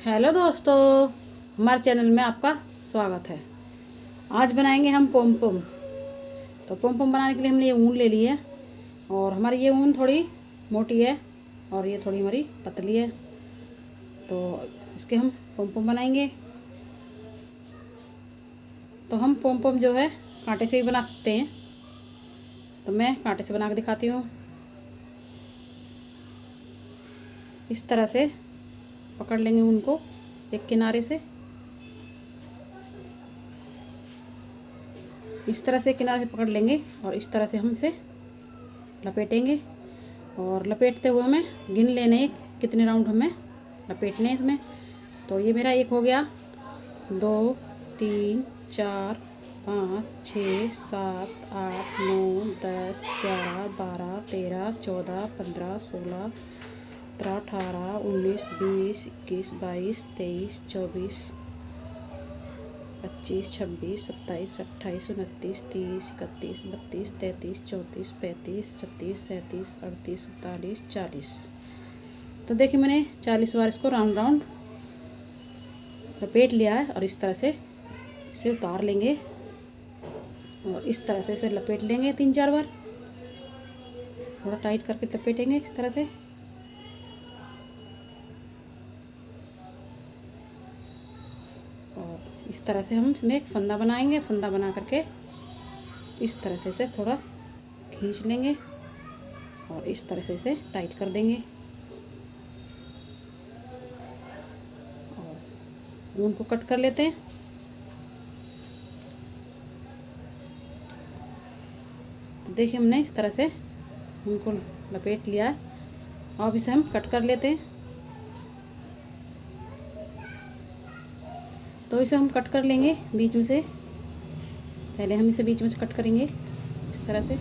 Hello दोस्तों, हमारे channel में आपका स्वागत है। आज बनाएंगे हम पोम पोम। तो पोम पोम बनाने के लिए हमने ये ऊन ले ली है और हमारी ये ऊन थोड़ी मोटी है और ये थोड़ी हमारी पतली है। तो इसके हम पोम पोम बनाएंगे। तो हम पोम पोम जो है कांटे से भी बना सकते हैं। तो मैं कांटे से बना के दिखाती हूँ। इस तरह से पकड़ लेंगे उनको एक किनारे से, इस तरह से किनारे से पकड़ लेंगे और इस तरह से हम इसे लपेटेंगे। और लपेटते हुए हमें गिन लेने कितने राउंड हमें लपेटने हैं इसमें। तो ये मेरा एक हो गया, 2 3 4 5 6 7 8 9 10 11 12 13 14 15 16 17 18 19 20 21 22 23 24 25 26 27 28 29 30 31 32 33 34 35 36 37 38 39 40। तो देखिए मैंने 40 बार इसको राउंड राउंड लपेट लिया है। और इस तरह से इसे उतार लेंगे और इस तरह से इसे लपेट लेंगे 3-4 बार। थोड़ा टाइट करके लपेटेंगे इस तरह से। और इस तरह से हम इसमें एक फंदा बनाएंगे। फंदा बना करके इस तरह से इसे थोड़ा खींच लेंगे और इस तरह से इसे टाइट कर देंगे और ऊन को कट कर लेते हैं। तो देखिए हमने इस तरह से ऊन को लपेट लिया है। अब इसे हम कट कर लेते हैं। तो इसे हम कट कर लेंगे बीच में से। पहले हम इसे बीच में से कट करेंगे इस तरह से।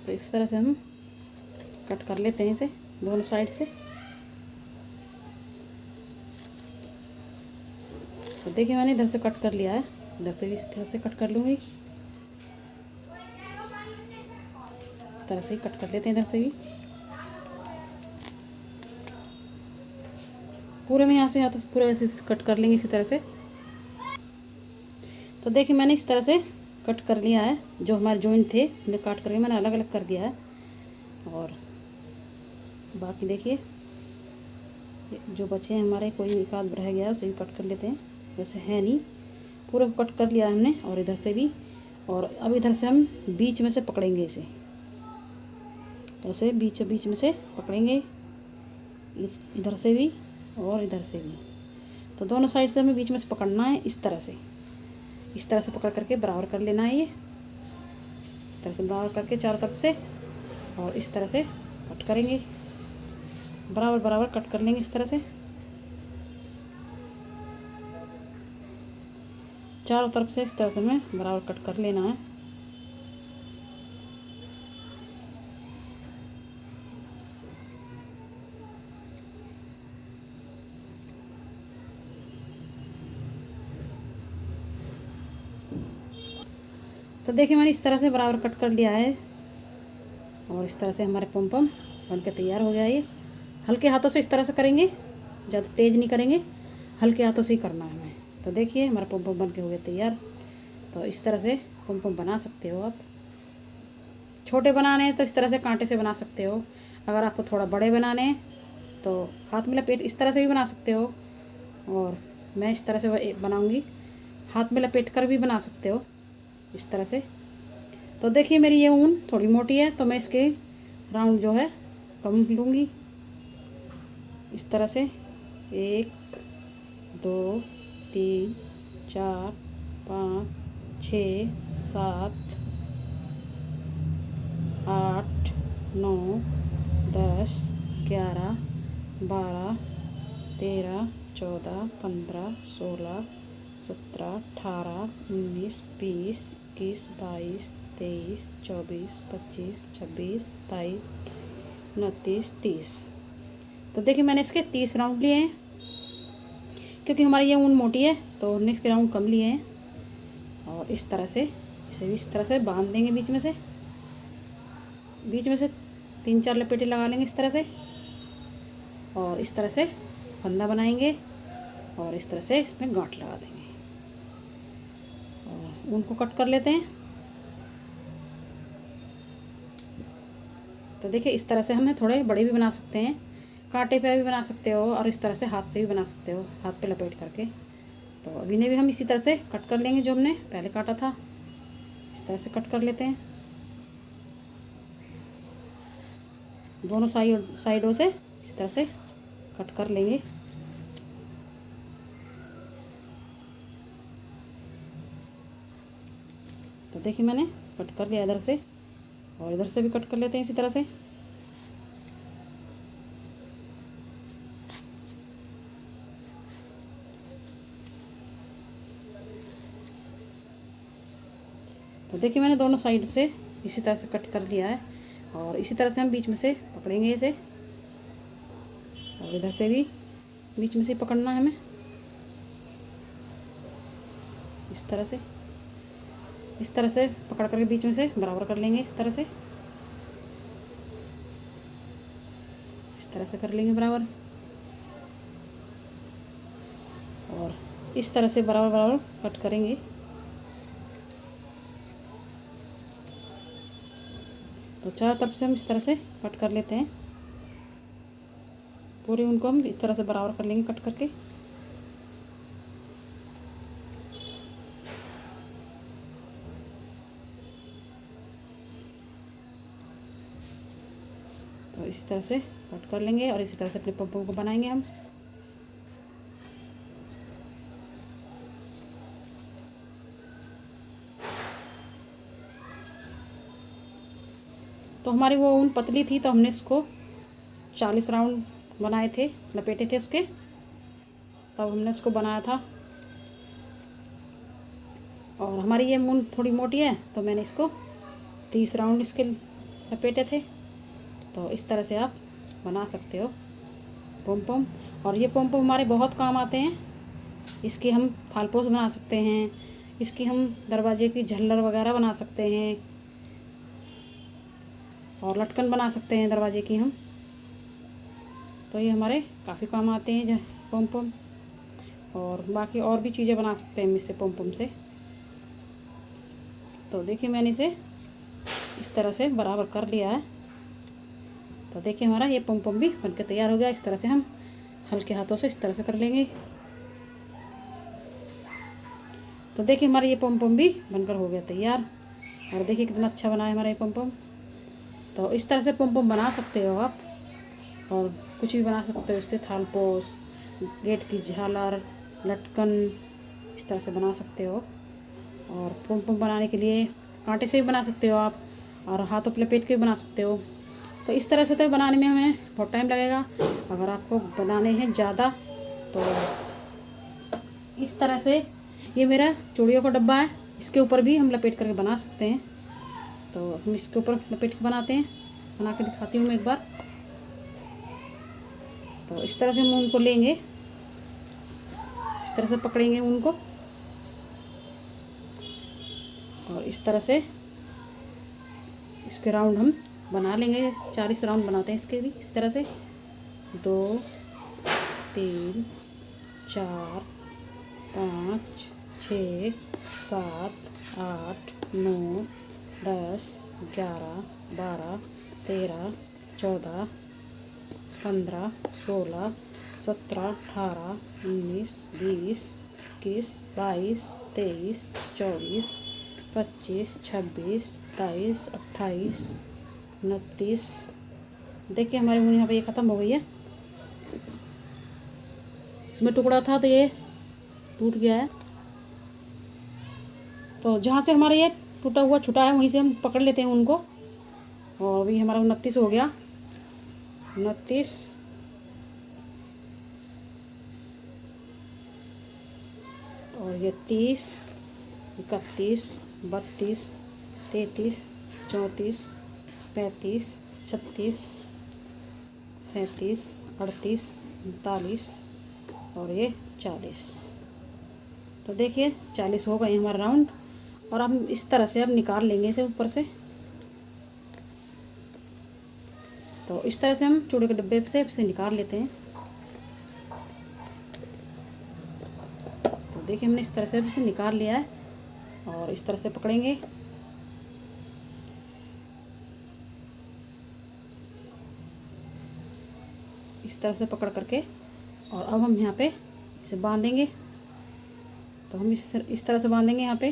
तो इस तरह से हम कट कर लेते हैं इसे दोनों साइड से। तो देखिए मैंने इधर से कट कर लिया है, इधर से भी इस तरह से कट कर लूँगी। इस तरह से ही कट कर लेते हैं इधर से भी। पूरे में यहाँ से यहाँ तक पूरा ऐसे कट कर लेंगे इसी तरह से। तो देखिए मैंने इस तरह से कट कर लिया है। जो हमारे जॉइंट थे उन्हें काट करके मैंने अलग अलग कर दिया है। और बाकी देखिए जो बचे हैं हमारे, कोई एक आध रह गया है उसे भी कट कर लेते हैं। वैसे है नहीं, पूरा कट कर लिया हमने। और इधर से भी। और अब इधर से हम बीच में से पकड़ेंगे इसे, ऐसे बीच बीच में से पकड़ेंगे, इस इधर से भी और इधर से भी। तो दोनों साइड से हमें बीच में से पकड़ना है इस तरह से। इस तरह से पकड़ करके बराबर कर लेना है। ये इस तरह से बराबर करके चारों तरफ से और इस तरह से कट करेंगे, बराबर बराबर कट कर लेंगे इस तरह से। चारों तरफ से इस तरह से हमें बराबर कट कर लेना है। तो देखिए मैंने इस तरह से बराबर कट कर लिया है और इस तरह से हमारे पोम पोम बन के तैयार हो गया है। ये हल्के हाथों से इस तरह से करेंगे, ज़्यादा तेज़ नहीं करेंगे, हल्के हाथों से ही करना है हमें। तो देखिए हमारा पोम पोम बन के हो गया तैयार। तो इस तरह से पोम पोम बना सकते हो आप। छोटे बनाने हैं तो इस तरह से कांटे से बना सकते हो। अगर आपको थोड़ा बड़े बनाने हैं तो हाथ में लपेट इस तरह से भी बना सकते हो। और मैं इस तरह से बनाऊँगी, हाथ में लपेट कर भी बना सकते हो इस तरह से। तो देखिए मेरी ये ऊन थोड़ी मोटी है तो मैं इसके राउंड जो है कम लूँगी इस तरह से। 1 2 3 4 5 6 7 8 9 10 11 12 13 14 15 16 17 18 19 20 21, 22, 23, 24, 25, 26, 27, 29, 30। तो देखिए मैंने इसके 30 राउंड लिए हैं। क्योंकि हमारी ये ऊन मोटी है तो हमने इसके राउंड कम लिए हैं। और इस तरह से इसे भी इस तरह से बांध देंगे, बीच में से 3-4 लपेटे लगा लेंगे इस तरह से। और इस तरह से फंदा बनाएंगे और इस तरह से इसमें गांठ लगा देंगे और ऊन को कट कर लेते हैं। तो देखिए इस तरह से हमें थोड़े बड़े भी बना सकते हैं, कांटे पे भी बना सकते हो और इस तरह से हाथ से भी बना सकते हो, हाथ पे लपेट करके। तो अभी ने भी हम इसी तरह से कट कर लेंगे, जो हमने पहले काटा था इस तरह से कट कर लेते हैं। दोनों साइडों से इस तरह से कट कर लेंगे। तो देखिए मैंने कट कर लिया इधर से और इधर से भी कट कर लेते हैं इसी तरह से। तो देखिए मैंने दोनों साइड से इसी तरह से कट कर लिया है और इसी तरह से हम बीच में से पकड़ेंगे इसे और इधर से भी बीच में से पकड़ना है हमें इस तरह से पकड़ करके बीच में से बराबर कर लेंगे। इस तरह से कर लेंगे बराबर और इस तरह से बराबर कट करेंगे। तो चारों तरफ से हम इस तरह से कट कर लेते हैं, पूरे उनको हम इस तरह से बराबर कर लेंगे कट करके। तो इस तरह से कट कर लेंगे और इसी तरह से अपने पम्पों को बनाएंगे हम। तो हमारी वो ऊन पतली थी तो हमने इसको 40 राउंड बनाए थे, लपेटे थे उसके, तब हमने उसको बनाया था। और हमारी ये ऊन थोड़ी मोटी है तो मैंने इसको 30 राउंड इसके लपेटे थे। तो इस तरह से आप बना सकते हो पॉम। और ये पॉम हमारे बहुत काम आते हैं। इसकी हम थालपोश बना सकते हैं, इसकी हम दरवाजे की झल्लर वगैरह बना सकते हैं और लटकन बना सकते हैं दरवाजे की हम। तो ये हमारे काफ़ी काम आते हैं पॉम। और बाकी और भी चीज़ें बना सकते हैं इससे पॉम से। तो देखिए मैंने इसे इस तरह से बराबर कर लिया है। तो देखिए हमारा ये पॉम भी बनकर तैयार हो गया। इस तरह से हम हल्के हाथों से इस तरह से कर लेंगे। तो देखिए हमारा ये पॉम भी बनकर हो गया तैयार। और देखिए कितना अच्छा बना है हमारा ये पॉम। तो इस तरह से पॉम बना सकते हो आप और कुछ भी बना सकते हो इससे, थालपोश, गेट की झालर, लटकन, इस तरह से बना सकते हो। और पॉम बनाने के लिए कांटे से भी बना सकते हो आप और हाथों पे लपेट के भी बना सकते हो। तो इस तरह से तो बनाने में हमें बहुत टाइम लगेगा। अगर आपको बनाने हैं ज़्यादा तो इस तरह से, ये मेरा चूड़ियों का डब्बा है, इसके ऊपर भी हम लपेट करके बना सकते हैं। तो हम इसके ऊपर लपेट के बनाते हैं, बना के दिखाती हूँ मैं एक बार। तो इस तरह से हम ऊन को लेंगे, इस तरह से पकड़ेंगे ऊन को और इस तरह से इसके राउंड हम बना लेंगे। 40 राउंड बनाते हैं इसके भी इस तरह से। 2, 3, 4, 5, 6, 7, 8, 9, 10, 11, 12, 13, 14, 15, 16, 17, 18, 19, 20, 21, 22, 23, 24, 25, 26, 27, 28, 29। देखिए हमारी ऊन यहाँ पे ये ख़त्म हो गई है। इसमें टुकड़ा था तो ये टूट गया है। तो जहाँ से हमारा ये टूटा हुआ छुटा है वहीं से हम पकड़ लेते हैं उनको। और अभी हमारा 29 हो गया, 29 और ये 30, 31, 32, 33, 34, 35, 36, 37, 38, 39 और ये 40। तो देखिए 40 हो गए हमारा राउंड। और हम इस तरह से अब निकाल लेंगे इसे ऊपर से। तो इस तरह से हम चूड़े के डब्बे से इसे निकाल लेते हैं। तो देखिए हमने इस तरह से इसे निकाल लिया है और इस तरह से पकड़ेंगे। इस तरह से पकड़ करके और अब हम यहाँ पे इसे बांधेंगे। तो हम इस तरह से बांधेंगे यहाँ पे।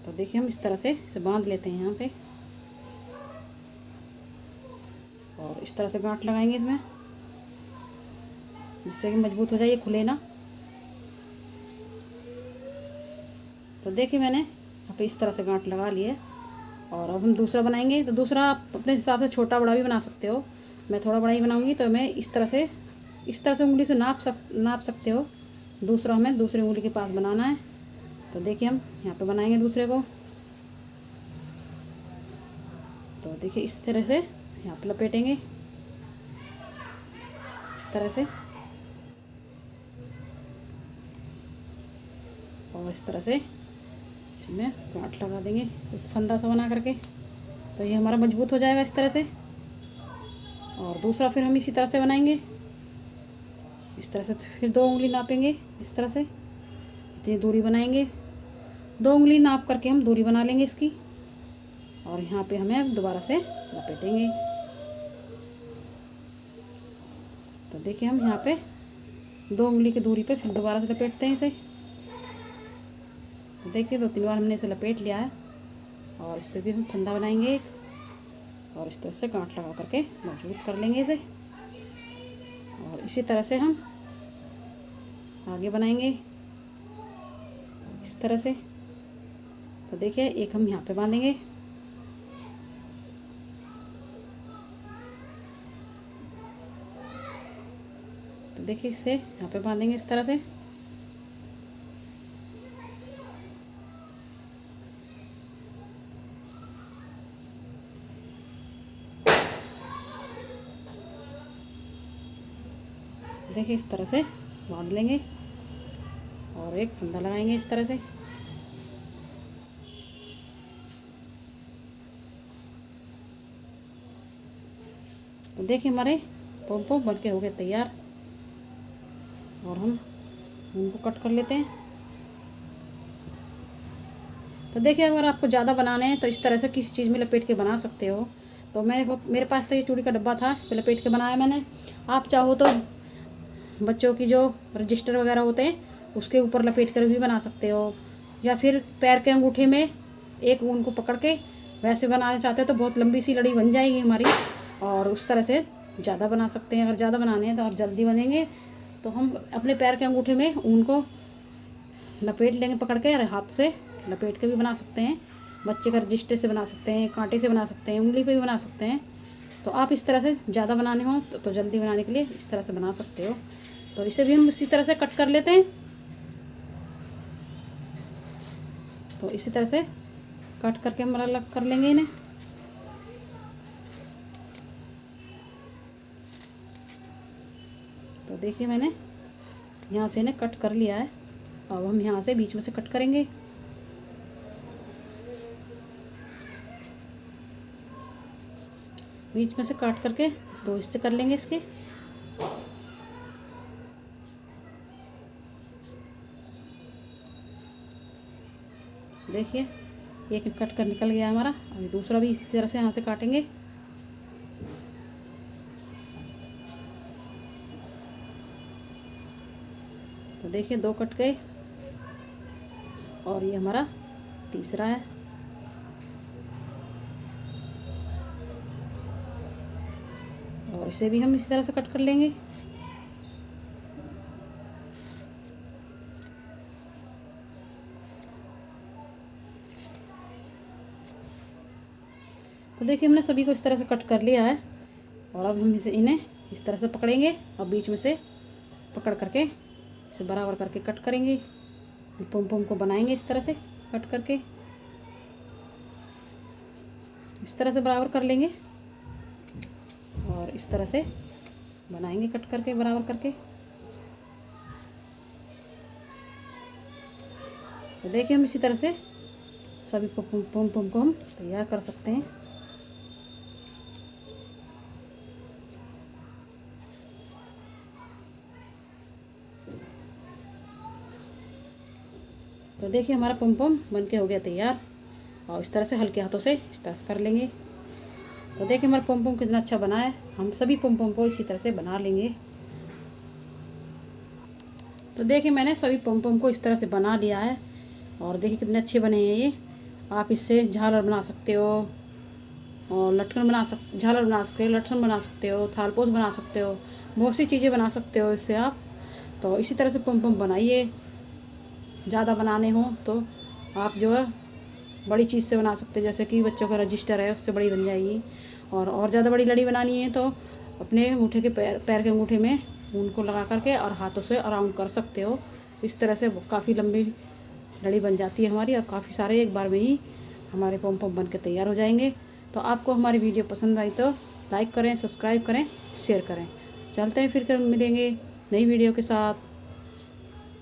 तो देखिए हम इस तरह से इसे बांध लेते हैं यहाँ पे और इस तरह से गांठ लगाएंगे इसमें, जिससे कि मजबूत हो जाए, ये खुले ना। तो देखिए मैंने यहाँ पे इस तरह से गांठ लगा लिए। और अब हम दूसरा बनाएंगे। तो दूसरा आप अपने हिसाब से छोटा बड़ा भी बना सकते हो। मैं थोड़ा बड़ा ही बनाऊंगी। तो मैं इस तरह से उंगली से नाप सकते हो। दूसरा हमें दूसरी उंगली के पास बनाना है। तो देखिए हम यहाँ पे बनाएंगे दूसरे को। तो देखिए इस तरह से यहाँ पे लपेटेंगे, इस तरह से, और इस तरह से इसमें गांठ लगा देंगे एक फंदा सा बना करके। तो ये हमारा मजबूत हो जाएगा इस तरह से। और दूसरा फिर हम इसी तरह से बनाएंगे। इस तरह से फिर 2 उंगली नापेंगे, इस तरह से इतनी दूरी बनाएंगे। 2 उंगली नाप करके हम दूरी बना लेंगे इसकी। और यहाँ पे हमें दोबारा से लपेटेंगे। तो देखिए हम यहाँ पे 2 उंगली की दूरी पे फिर दोबारा से लपेटते हैं इसे। तो देखिए 2-3 बार हमने इसे लपेट लिया है। और इस पर भी हम फंदा बनाएंगे और इस तरह से गांठ लगा करके मजबूत कर लेंगे इसे। और इसी तरह से हम आगे बनाएंगे इस तरह से। तो देखिए एक हम यहाँ पे बांधेंगे। तो देखिए इसे यहाँ पे बांधेंगे इस तरह से। देखिए इस तरह से बांध लेंगे और एक फंदा लगाएंगे इस तरह से। तो देखिए हमारे पॉम पॉम बन के हो गए तैयार। और हम उनको कट कर लेते हैं। तो देखिए अगर आपको ज़्यादा बनाने हैं तो इस तरह से किसी चीज़ में लपेट के बना सकते हो। तो मेरे पास तो ये चूड़ी का डब्बा था, इस पर लपेट के बनाया मैंने। आप चाहो तो बच्चों की जो रजिस्टर वगैरह होते हैं उसके ऊपर लपेट कर भी बना सकते हो। या फिर पैर के अंगूठे में एक ऊन को पकड़ के वैसे बनाना चाहते हो तो बहुत लंबी सी लड़ी बन जाएगी हमारी। और उस तरह से ज़्यादा बना सकते हैं। अगर ज़्यादा बनाने हैं तो और जल्दी बनेंगे तो हम अपने पैर के अंगूठे में ऊन को लपेट लेंगे पकड़ के, और हाथ से लपेट के भी बना सकते हैं। बच्चे का रजिस्टर से बना सकते हैं, कांटे से बना सकते हैं, उंगली पे भी बना सकते हैं। तो आप इस तरह से ज़्यादा बनाने हो तो जल्दी बनाने के लिए इस तरह से बना सकते हो। तो इसे भी हम इसी तरह से कट कर लेते हैं। तो इसी तरह से कट करके हम अलग कर लेंगे इन्हें। तो देखिए मैंने यहाँ से इन्हें कट कर लिया है। अब हम यहाँ से बीच में से कट करेंगे। बीच में से काट करके 2 हिस्से कर लेंगे इसके। देखिए एक कट कर निकल गया हमारा। अभी दूसरा भी इसी तरह से यहाँ से काटेंगे। तो देखिए 2 कट गए और ये हमारा तीसरा है। और इसे भी हम इसी तरह से कट कर लेंगे। तो देखिए हमने सभी को इस तरह से कट कर लिया है। और अब हम इन्हें इस तरह से पकड़ेंगे और बीच में से पकड़ करके इसे बराबर करके कट करेंगे। पॉम पॉम को बनाएंगे इस तरह से। कट करके इस तरह से बराबर कर लेंगे और इस तरह से बनाएंगे कट करके बराबर करके। तो देखिए हम इसी तरह से सभी पम को हम तैयार कर सकते हैं। तो देखिए हमारा पम बन के हो गया तैयार और इस तरह से हल्के हाथों से इस तरह से कर लेंगे। तो देखिए हमारा पम कितना अच्छा बना है। हम सभी पम को इसी तरह से बना लेंगे। तो देखिए मैंने सभी पम को इस तरह से बना लिया है और देखिए कितने अच्छे बने हैं ये। आप इससे झालर बना सकते हो और लटकन झालर बना सकते हो, लटकन बना सकते हो, थालपोस बना सकते हो, बहुत सी चीज़ें बना सकते हो इससे आप। तो इसी तरह से पम बनाइए। ज़्यादा बनाने हो तो आप जो है बड़ी चीज़ से बना सकते हैं, जैसे कि बच्चों का रजिस्टर है उससे बड़ी बन जाएगी। और ज़्यादा बड़ी लड़ी बनानी है तो अपने अंगूठे के पैर के अंगूठे में ऊन को लगा करके और हाथों से अराउंड कर सकते हो। इस तरह से काफ़ी लंबी लड़ी बन जाती है हमारी और काफ़ी सारे एक बार में ही हमारे पम बन के तैयार हो जाएंगे। तो आपको हमारी वीडियो पसंद आई तो लाइक करें, सब्सक्राइब करें, शेयर करें। चलते हैं फिर मिलेंगे नई वीडियो के साथ।